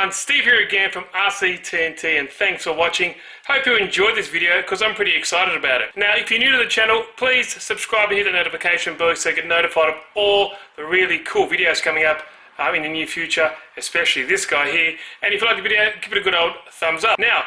everyone, Steve here again from RCTNT, and thanks for watching. Hope you enjoyed this video because I'm pretty excited about it. Now if you're new to the channel, please subscribe and hit the notification bell so you get notified of all the really cool videos coming up in the near future, especially this guy here. And if you like the video, give it a good old thumbs up. Now,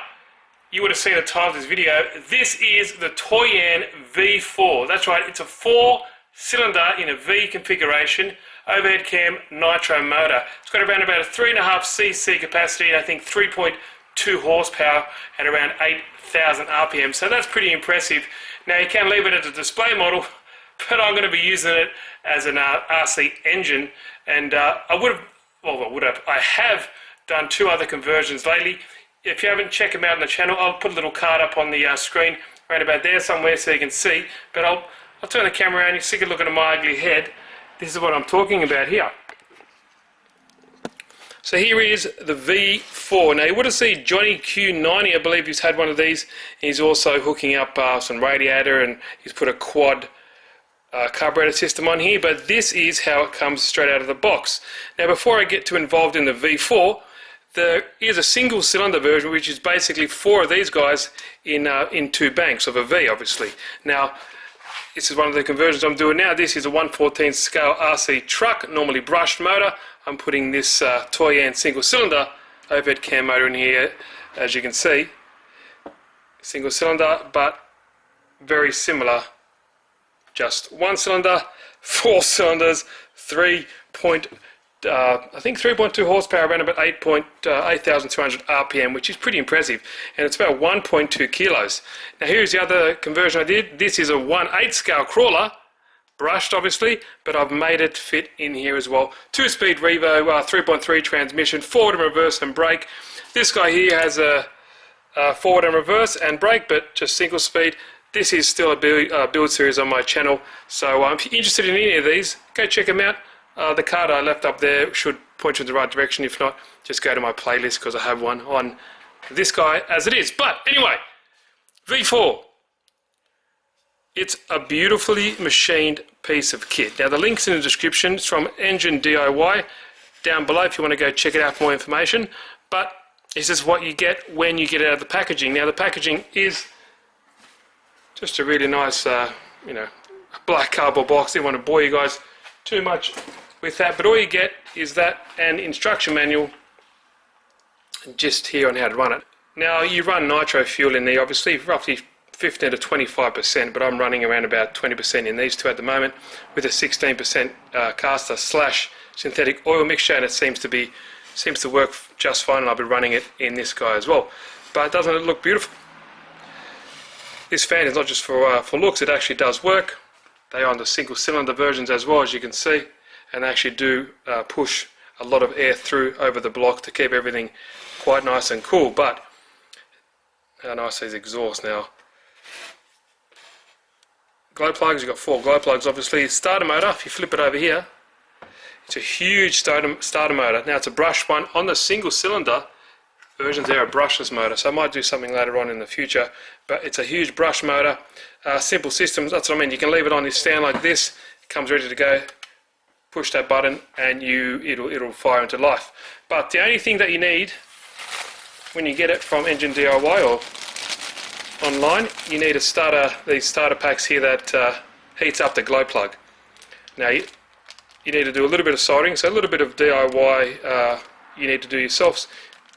you would have seen the title of this video. This is the Toyan V4. That's right, it's a 4-cylinder in a V configuration, overhead cam nitro motor. It's got around about a 3.5cc capacity and I think 3.2 horsepower at around 8,000 RPM. So that's pretty impressive. Now you can leave it as a display model, but I'm going to be using it as an RC engine. And I have done 2 other conversions lately. If you haven't, check them out on the channel. I'll put a little card up on the screen right about there somewhere so you can see. But I'll turn the camera around, you see a look at my ugly head. This is what I'm talking about here. So here is the V4. Now you would have seen Johnny Q90, I believe he's had one of these. He's also hooking up some radiator, and he's put a quad carburetor system on here, but this is how it comes straight out of the box. Now before I get too involved in the V4, there is a single cylinder version which is basically 4 of these guys in 2 banks of a V, obviously. Now this is one of the conversions I'm doing now. This is a 1/14 scale RC truck, normally brushed motor. I'm putting this Toyan single cylinder overhead cam motor in here, as you can see. Single cylinder, but very similar. Just 1 cylinder, 4 cylinders, I think 3.2 horsepower, around about 8,200 RPM, which is pretty impressive, and it's about 1.2 kilos. Now here's the other conversion I did. This is a 1/8 scale crawler, brushed obviously, but I've made it fit in here as well. 2-speed Revo 3.3 transmission, forward and reverse and brake. This guy here has a forward and reverse and brake, but just single speed. This is still a build series on my channel, so if you're interested in any of these, go check them out. The card I left up there should point you in the right direction. If not, just go to my playlist because I have one on this guy as it is. But anyway, V4. It's a beautifully machined piece of kit. Now the link's in the description. It's from Engine DIY down below if you want to go check it out for more information. But this is what you get when you get it out of the packaging. Now the packaging is just a really nice, black cardboard box. Didn't want to bore you guys too much with that, but all you get is that and instruction manual just here on how to run it. Now you run nitro fuel in there, obviously roughly 15 to 25%, but I'm running around about 20% in these 2 at the moment with a 16% caster / synthetic oil mixture, and it seems to work just fine, and I'll be running it in this guy as well. But doesn't it look beautiful? This fan is not just for looks, it actually does work. They are on the single cylinder versions as well, as you can see, and they actually do push a lot of air through over the block to keep everything quite nice and cool. But how nice these exhausts now. Glow plugs, you've got 4 glow plugs obviously. Starter motor, if you flip it over here, it's a huge starter motor. Now it's a brushed one. On the single cylinder versions there are brushless motor, so I might do something later on in the future, but it's a huge brush motor. Simple systems, that's what I mean. You can leave it on this stand like this, it comes ready to go, push that button and it'll fire into life. But the only thing that you need when you get it from Engine DIY or online, you need these starter packs here that heats up the glow plug. Now you need to do a little bit of soldering, so a little bit of DIY you need to do yourselves.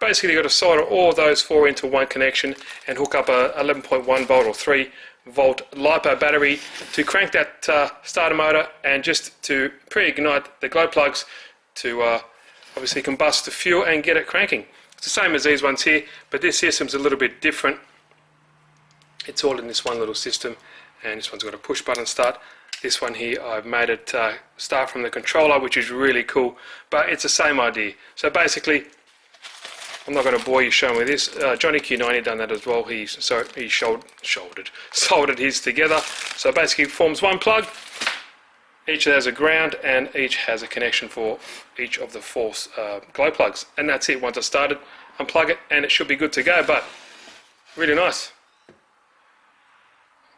Basically you've got to solder all those 4 into one connection and hook up a 11.1 volt or 3 volt LiPo battery to crank that starter motor, and just to pre-ignite the glow plugs to obviously combust the fuel and get it cranking. It's the same as these ones here, but this system's a little bit different. It's all in this one little system, and this one's got a push button start. This one here I've made it start from the controller, which is really cool, but it's the same idea. So basically, I'm not going to bore you showing me this. Johnny Q90 done that as well. He soldered his together. So basically it forms one plug. Each has a ground and each has a connection for each of the 4 glow plugs. And that's it. Once I started, unplug it and it should be good to go. But really nice.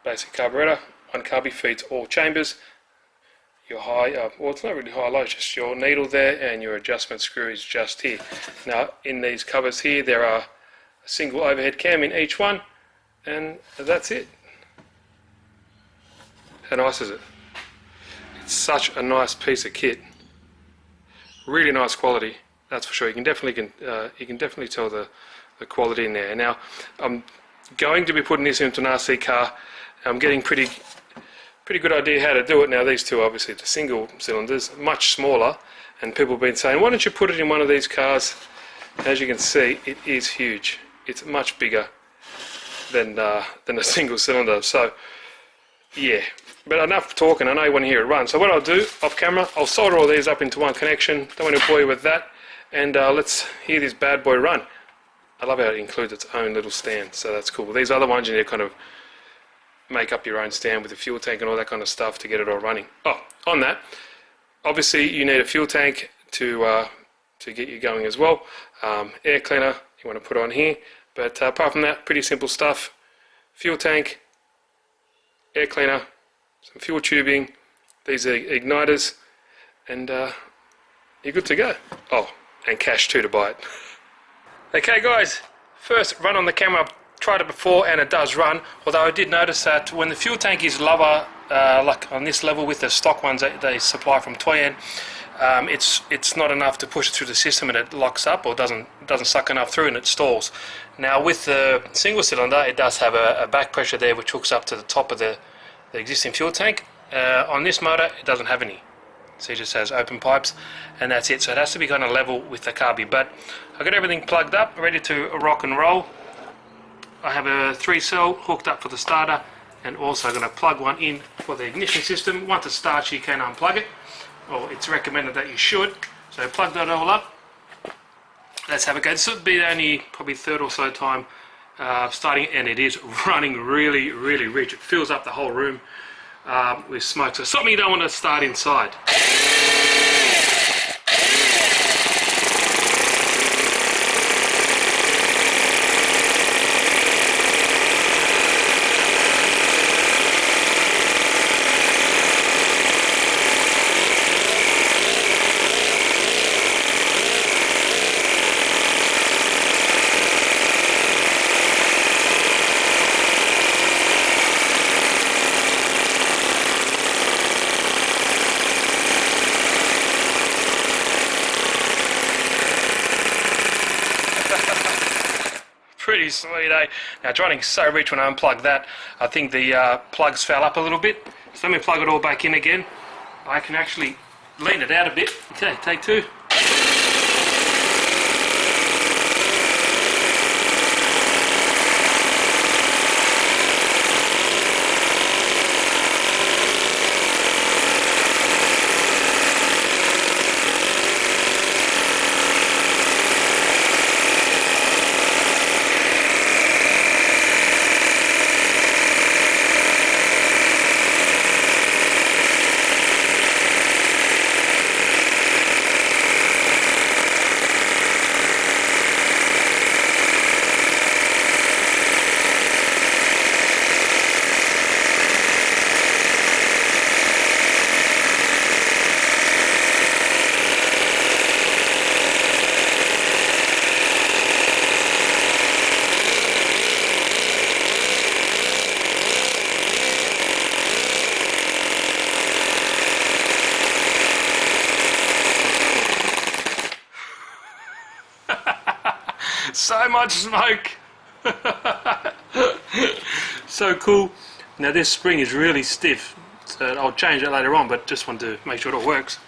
Basic carburetor. One carby feeds all chambers. your high, well, it's not really high-low, it's just your needle there, and your adjustment screw is just here. Now, in these covers here, there are a single overhead cam in each one, and that's it. How nice is it? It's such a nice piece of kit. Really nice quality, that's for sure. You can definitely tell the quality in there. Now, I'm going to be putting this into an RC car. I'm getting pretty good idea how to do it. Now, these two, obviously, the single cylinders, much smaller, and people have been saying, why don't you put it in one of these cars? As you can see, it is huge. It's much bigger than a single cylinder. So, yeah. But enough talking, I know you want to hear it run. So what I'll do, off camera, I'll solder all these up into one connection. Don't want to bore you with that. And let's hear this bad boy run. I love how it includes its own little stand, so that's cool. These other ones, you need to kind of make up your own stand with the fuel tank and all that kind of stuff to get it all running. Oh, on that, obviously you need a fuel tank to get you going as well. Air cleaner you want to put on here. But apart from that, pretty simple stuff. Fuel tank, air cleaner, some fuel tubing, these are igniters, and you're good to go. Oh, and cash too to buy it. Okay guys, first run on the camera. I've tried it before and it does run, although I did notice that when the fuel tank is lower, like on this level with the stock ones that they supply from Toyan, it's not enough to push it through the system, and it locks up or doesn't suck enough through, and it stalls. Now with the single cylinder, it does have a back pressure there which hooks up to the top of the existing fuel tank. On this motor it doesn't have any, so it just has open pipes, and that's it. So it has to be kind of level with the carby. But I got everything plugged up, ready to rock and roll. I have a 3-cell hooked up for the starter, and also going to plug one in for the ignition system. Once it starts, you can unplug it, or it's recommended that you should. So plug that all up. Let's have a go. This will be the only probably third or so time starting, and it is running really rich. It fills up the whole room with smoke. So something you don't want to start inside. Pretty sweet, eh? Now it's running so rich. When I unplug that, I think the plugs fell up a little bit. So let me plug it all back in again. I can actually lean it out a bit. Okay, take two. So much smoke. So cool. Now this spring is really stiff, so I'll change that later on, but just want to make sure it all works.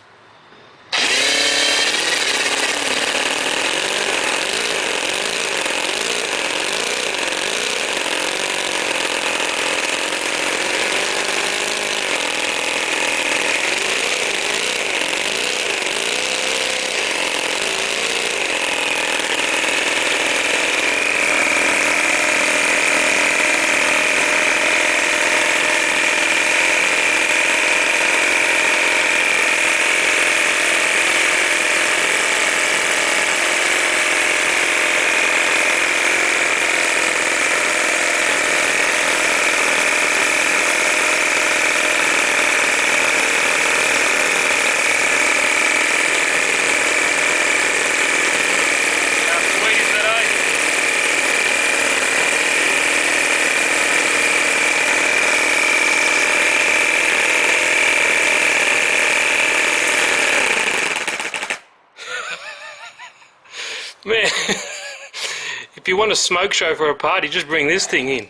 If you want a smoke show for a party, just bring this thing in.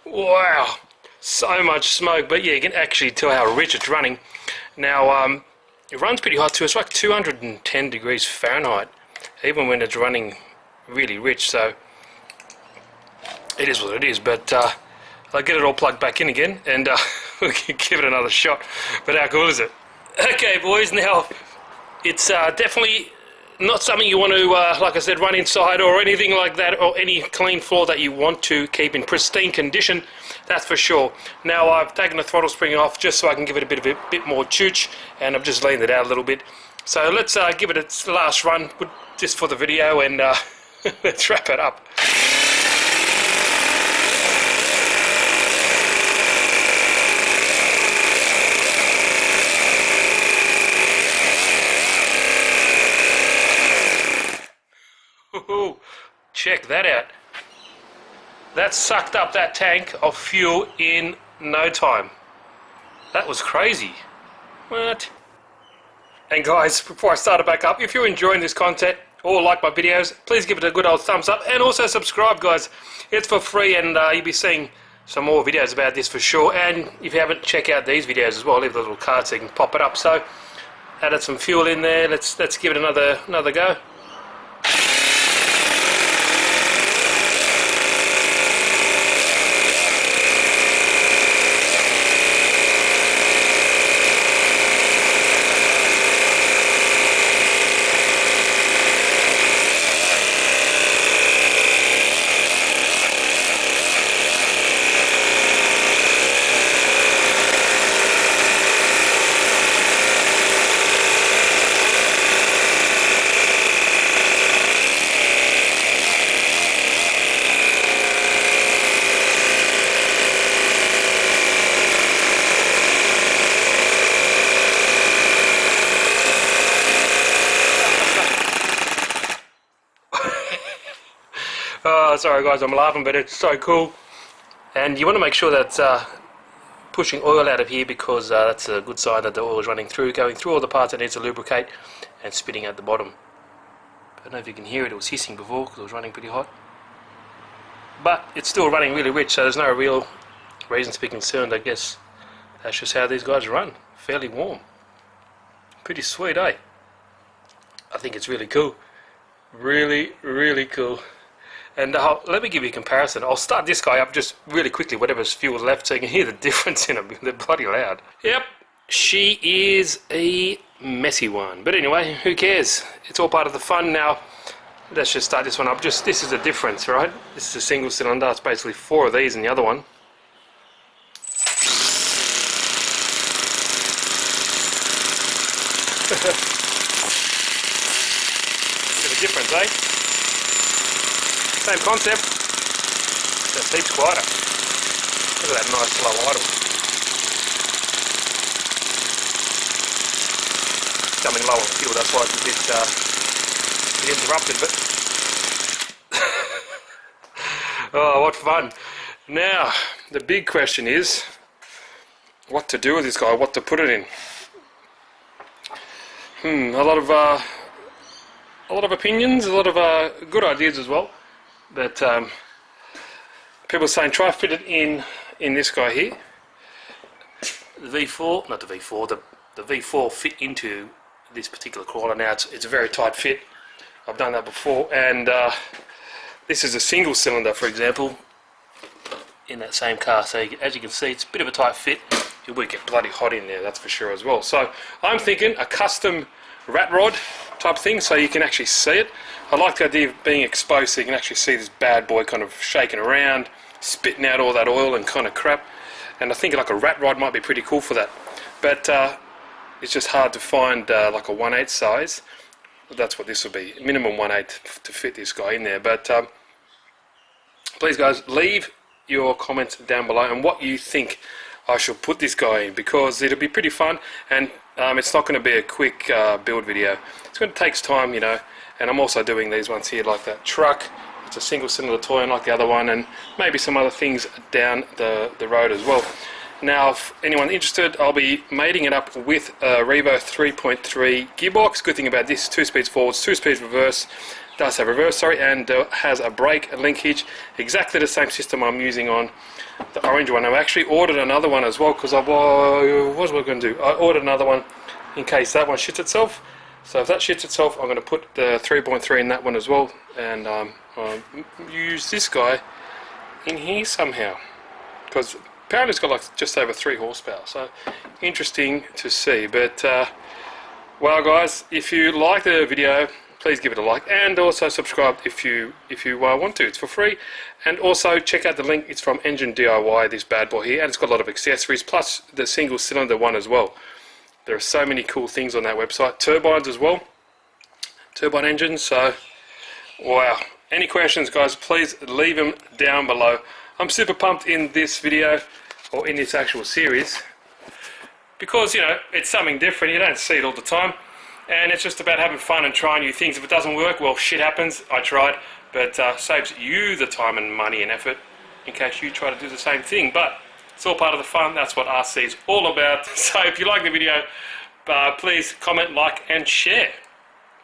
Wow, so much smoke. But yeah, you can actually tell how rich it's running. Now, it runs pretty hot too. It's like 210 degrees Fahrenheit, even when it's running really rich. So it is what it is. But I'll get it all plugged back in again, and we can give it another shot. But how cool is it? Okay, boys. Now, it's definitely not something you want to, like I said, run inside or anything like that, or any clean floor that you want to keep in pristine condition, that's for sure. Now I've taken the throttle spring off just so I can give it a bit more chooch, and I've just leaned it out a little bit. So let's give it its last run just for the video, and let's wrap it up. Ooh, check that out. That sucked up that tank of fuel in no time. That was crazy. What? And guys, before I start it back up, if you're enjoying this content or like my videos, please give it a good old thumbs up, and also subscribe, guys. It's for free, and you'll be seeing some more videos about this for sure. And if you haven't, check out these videos as well. I'll leave the little card so you can pop it up. So added some fuel in there. Let's give it another go. Sorry guys, I'm laughing, but it's so cool. And you want to make sure that pushing oil out of here, because that's a good sign that the oil is running through, going through all the parts that needs to lubricate, and spitting out the bottom. I don't know if you can hear it. It was hissing before because it was running pretty hot, but it's still running really rich, so there's no real reason to be concerned. I guess that's just how these guys run, fairly warm. Pretty sweet, eh? I think it's really cool. Really, really cool. And let me give you a comparison. I'll start this guy up just really quickly, whatever's fuel left, so you can hear the difference in them. They're bloody loud. Yep, she is a messy one. But anyway, who cares? It's all part of the fun. Now, let's just start this one up. This is the difference, right? This is a single cylinder. It's basically 4 of these in the other one. Bit of difference, eh? Same concept, just heaps quieter. Look at that nice slow idle. Coming low on fuel, that's why it's a bit interrupted, but oh, what fun. Now, the big question is what to do with this guy, what to put it in. A lot of opinions, a lot of good ideas as well. But people are saying try fit it in this guy here. The V4, not the V4, the V4 fit into this particular crawler. Now it's a very tight fit. I've done that before, and this is a single cylinder, for example, in that same car. So as you can see, it's a bit of a tight fit. It would get bloody hot in there, that's for sure as well. So I'm thinking a custom rat rod type thing, so you can actually see it. I like the idea of being exposed so you can actually see this bad boy kind of shaking around, spitting out all that oil and kind of crap. And I think like a rat rod might be pretty cool for that. But it's just hard to find like a 1/8 size. That's what this will be, minimum 1/8 to fit this guy in there. But please guys, leave your comments down below and what you think I should put this guy in, because it'll be pretty fun, and it's not going to be a quick build video. It's going to take time, you know. And I'm also doing these ones here, like that truck. It's a single cylinder toy, and like the other one, and maybe some other things down the road as well. Now, if anyone interested, I'll be mating it up with a Revo 3.3 gearbox. Good thing about this, 2 speeds forwards, 2 speeds reverse. does have reverse, sorry, and has a brake linkage, exactly the same system I'm using on the orange one. I've actually ordered another one as well, because what was I going to do? I ordered another one in case that one shits itself. So if that shits itself, I'm going to put the 3.3 in that one as well, and I'll use this guy in here somehow, because apparently it's got like just over 3 horsepower, so interesting to see. But well guys, if you like the video, please give it a like, and also subscribe if you want to. It's for free. And also check out the link. It's from Engine DIY, this bad boy here, and it's got a lot of accessories, plus the single cylinder one as well. There are so many cool things on that website. Turbines as well, turbine engines. So wow, any questions guys, please leave them down below. I'm super pumped in this video, or in this actual series, because you know, it's something different. You don't see it all the time, and it's just about having fun and trying new things. If it doesn't work, well, shit happens. I tried, but saves you the time and money and effort in case you try to do the same thing. But it's all part of the fun. That's what RC is all about. So if you like the video, please comment, like, and share.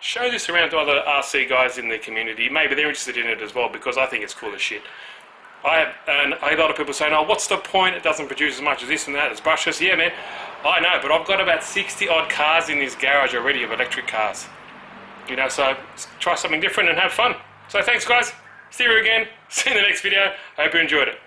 Show this around to other RC guys in the community. Maybe they're interested in it as well, because I think it's cool as shit. And a lot of people saying, oh, what's the point? It doesn't produce as much as this and that as brushless. Yeah, man, I know, but I've got about 60 odd cars in this garage already of electric cars. You know, so try something different and have fun. So thanks guys. See you again. See you in the next video. I hope you enjoyed it.